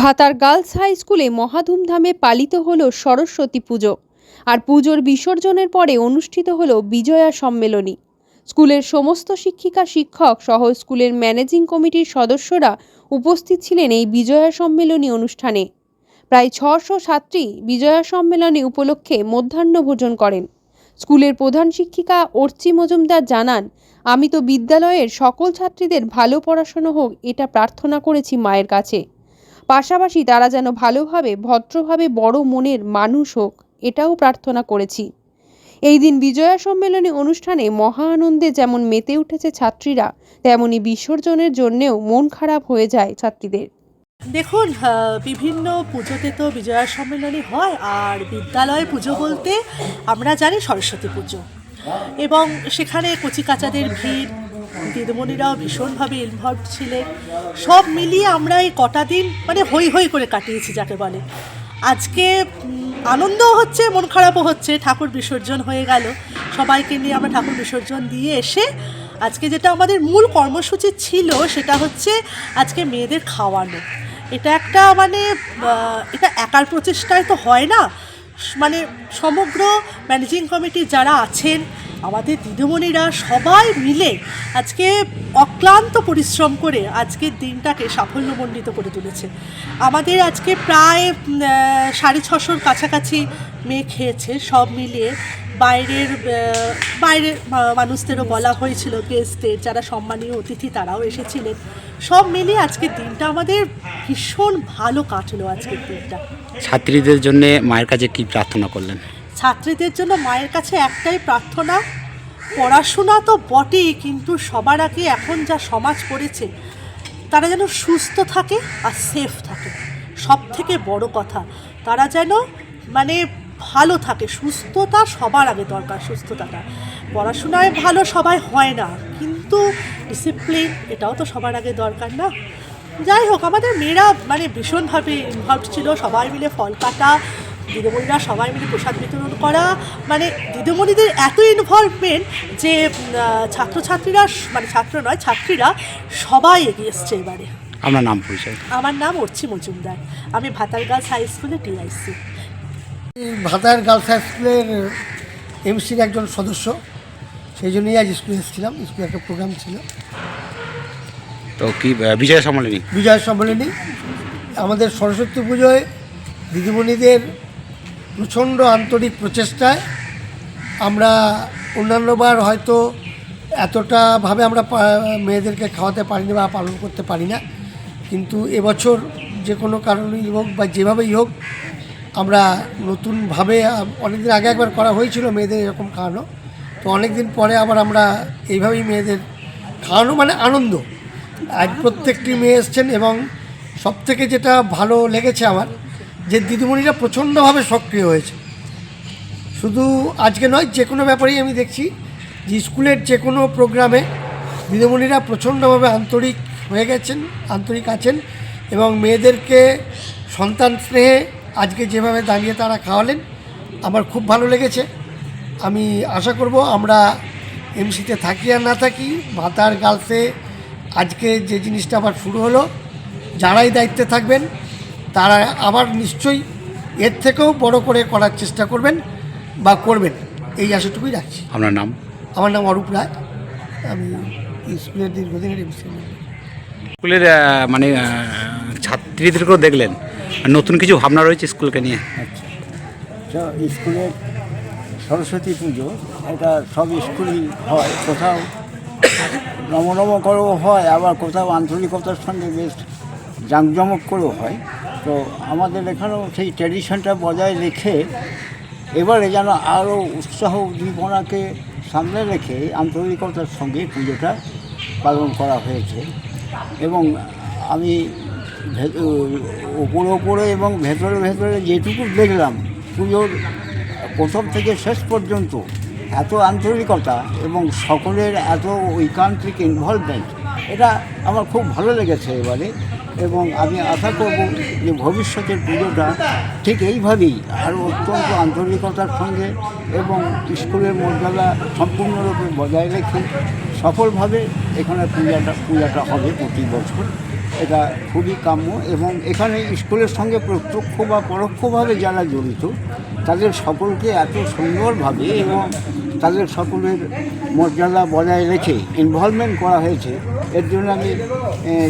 ভাতার girls high স্কুলে মহা ধুমধামে পালিত হলো সরস্বতী পুজো। আর পুজোর বিসর্জনের পরে অনুষ্ঠিত হলো বিজয়া সম্মেলনী। স্কুলের সমস্ত শিক্ষিকা শিক্ষক সহ স্কুলের ম্যানেজিং কমিটির সদস্যরা উপস্থিত ছিলেন এই বিজয়া সম্মেলনী অনুষ্ঠানে। প্রায় 600 ছাত্রী বিজয়া সম্মেলনী উপলক্ষে মধ্যাহ্নভোজন করেন। স্কুলের প্রধান শিক্ষিকা অর্চি মজুমদার জানান, আমি তো বিদ্যালয়ের সকল ছাত্রীদের ভালো পড়াশোনা হোক এটা প্রার্থনা করেছি মায়ের কাছে। পাশাপাশি তারা যেন ভালোভাবে ভদ্রভাবে বড় মনের মানুষ হোক এটাও প্রার্থনা করেছি। এই দিন বিজয়া সম্মেলনী অনুষ্ঠানে মহা আনন্দে যেমন মেতে উঠেছে ছাত্রীরা, তেমনি বিসর্জনের জন্যেও মন খারাপ হয়ে যায় ছাত্রীদের। দেখুন, বিভিন্ন পুজোতে তো বিজয়া সম্মেলনী হয়, আর বিদ্যালয় পুজো বলতে আমরা জানি সরস্বতী পুজো, এবং সেখানে কচিকাচাদের ভিড়, দিদিমণিরাও ভীষণভাবে ইনভলভ ছিলেন। সব মিলিয়ে আমরা এই কটা দিন হই হই করে কাটিয়েছি যাকে বলে। আজকে আনন্দও হচ্ছে, মন খারাপও হচ্ছে। ঠাকুর বিসর্জন হয়ে গেল, সবাইকে নিয়ে আমরা ঠাকুর বিসর্জন দিয়ে এসে আজকে যেটা আমাদের মূল কর্মসূচি ছিল সেটা হচ্ছে আজকে মেয়েদের খাওয়ানো। এটা একটা এটা একার প্রচেষ্টায় তো হয় না, সমগ্র ম্যানেজিং কমিটি যারা আছেন, আমাদের দিদিমণিরা সবাই মিলে আজকে অক্লান্ত পরিশ্রম করে আজকের দিনটাকে সাফল্যমণ্ডিত করে তুলেছে। আমাদের আজকে প্রায় 650 কাছাকাছি মেয়ে খেয়েছে। সব মিলিয়ে বাইরের মানুষদেরও বলা হয়েছিল, গেস্টদের যারা সম্মানীয় অতিথি তারাও এসেছিলেন। সব মিলিয়ে আজকের দিনটা আমাদের ভীষণ ভালো কাটলো। আজকের দিনটা ছাত্রীদের জন্য মায়ের কাছে কি প্রার্থনা করলেন? ছাত্রীদের জন্য মায়ের কাছে একটাই প্রার্থনা, পড়াশোনা তো বটেই, কিন্তু সবার আগে এখন যা সমাজ পড়েছে তারা যেন সুস্থ থাকে আর সেফ থাকে। সব থেকে বড় কথা, তারা যেন ভালো থাকে। সুস্থতা সবার আগে দরকার। সুস্থতাটা, পড়াশোনায় ভালো সবাই হয় না, কিন্তু ডিসিপ্লিন এটাও তো সবার আগে দরকার না। যাই হোক, আমাদের মেয়েরা ভীষণভাবে ইনভলভ ছিল। সবাই মিলে ফল কাটা, দিদিমণিরা সবাই মিলে প্রসাদ বিতরণ করা, দিদিমণিদের এত ইনভলভমেন্ট যে ছাত্রছাত্রীরা ছাত্র নয় ছাত্রীরা সবাই এগিয়ে এসছে এবারে। আমার নাম পরিচয়? আমার নাম অর্চি মজুমদার, আমি ভাতার গার্লস হাই স্কুলে টিআইসি। ভাতার গার্লস হাই স্কুলের এমসির একজন সদস্য, সেই জন্যই আজ স্কুলে এসেছিলাম। স্কুলে একটা প্রোগ্রাম ছিল। তো কি বিজয়া সম্মেলনী? বিজয়া সম্মেলনী আমাদের সরস্বতী পুজোয় দিদিমণিদের প্রচণ্ড আন্তরিক প্রচেষ্টায় আমরা অন্যান্যবার হয়তো এতটাভাবে আমরা মেয়েদেরকে খাওয়াতে পারিনি বা পালন করতে পারি না, কিন্তু এবছর যে কোনো কারণেই হোক বা যেভাবেই হোক আমরা নতুনভাবে, অনেকদিন আগে একবার করা হয়েছিল মেয়েদের এরকম খাওয়ানো, তো অনেক দিন পরে আবার আমরা এইভাবেই মেয়েদের খাওয়ানো, আনন্দ। আজ প্রত্যেকটি মেয়ে এসছেন, এবং সবথেকে যেটা ভালো লেগেছে আমার, যে দিদিমণিরা প্রচণ্ডভাবে সক্রিয় হয়েছে। শুধু আজকে নয়, যে কোনো ব্যাপারেই আমি দেখছি যে স্কুলের যে কোনো প্রোগ্রামে দিদিমণিরা প্রচণ্ডভাবে আন্তরিক হয়ে গেছেন, আন্তরিক আছেন, এবং মেয়েদেরকে সন্তান স্নেহে আজকে যেভাবে দাঁড়িয়ে তারা খাওয়ালেন আমার খুব ভালো লেগেছে। আমি আশা করব আমরা এমসিতে থাকি আর না থাকি, ভাতার গার্লসে আজকে যে জিনিসটা আবার শুরু হলো, যারাই দায়িত্বে থাকবেন তারা আবার নিশ্চয়ই এর থেকেও বড় করে করার চেষ্টা করবেন বা করবেন, এই আশাটুকুই রাখছি। আপনার নাম? আমার নাম অরূপ রায়, আমি স্কুলের দীর্ঘদিনের এমসি। স্কুলের ছাত্রীদেরকেও দেখলেন, নতুন কিছু ভাবনা রয়েছে স্কুলকে নিয়ে? আচ্ছা, স্কুলের সরস্বতী পুজো এটা সব স্কুলেই হয়, কোথাও নমনম করেও হয়, আবার কোথাও আন্তরিকতার সঙ্গে বেশ জাঁকজমক করেও হয়। তো আমাদের এখানেও সেই ট্র্যাডিশনটা বজায় রেখে এবারে যেন আরও উৎসাহ উদ্দীপনাকে সামনে রেখে আন্তরিকতার সঙ্গে পুজোটা পালন করা হয়েছে। এবং আমি ওপরে এবং ভেতরে যেটুকু দেখলাম, পুজোর প্রথম থেকে শেষ পর্যন্ত এত আন্তরিকতা এবং সকলের এত ঐকান্তিক ইনভলভমেন্ট, এটা আমার খুব ভালো লেগেছে এবারে। এবং আমি আশা করব যে ভবিষ্যতের পুজোটা ঠিক এইভাবেই আরও অত্যন্ত আন্তরিকতার সঙ্গে এবং স্কুলের মর্যাদা সম্পূর্ণরূপে বজায় রেখে সফলভাবে এখানে পূজাটা হবে প্রতি বছর। এটা খুবই কাম্য এবং এখানে স্কুলের সঙ্গে প্রত্যক্ষ বা পরোক্ষভাবে যারা জড়িত তাদের সকলকে এত সুন্দরভাবে এবং তাদের সকলের মর্যাদা বজায় রেখে ইনভলভমেন্ট করা হয়েছে, এর জন্য আমি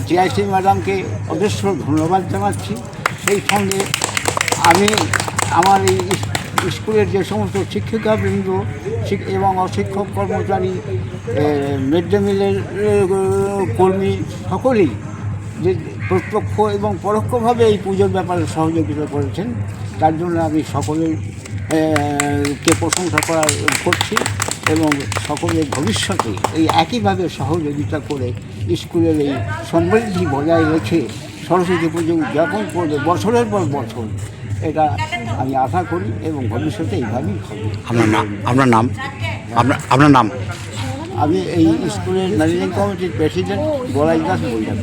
টিআইসি ম্যাডামকে অজস্র ধন্যবাদ জানাচ্ছি। সেই সঙ্গে আমি আমার এই স্কুলের যে সমস্ত শিক্ষিকাবৃন্দ এবং অশিক্ষক কর্মচারী, মিড ডে মিলের কর্মী সকলেই যে প্রত্যক্ষ এবং পরোক্ষভাবে এই পুজোর ব্যাপারে সহযোগিতা করেছেন, তার জন্য আমি সকলের কে প্রশংসা করছি এবং সকলের ভবিষ্যতে এই একইভাবে সহযোগিতা করে স্কুলের এই সমৃদ্ধি বজায় রেখে সরস্বতী পুজো উদযাপন করবে বছরের পর বছর, এটা আমি আশা করি এবং ভবিষ্যতে এইভাবেই হবে। আপনার নাম? আমি এই স্কুলের ম্যানেজিং কমিটির প্রেসিডেন্ট গোলাই দাস বললাম।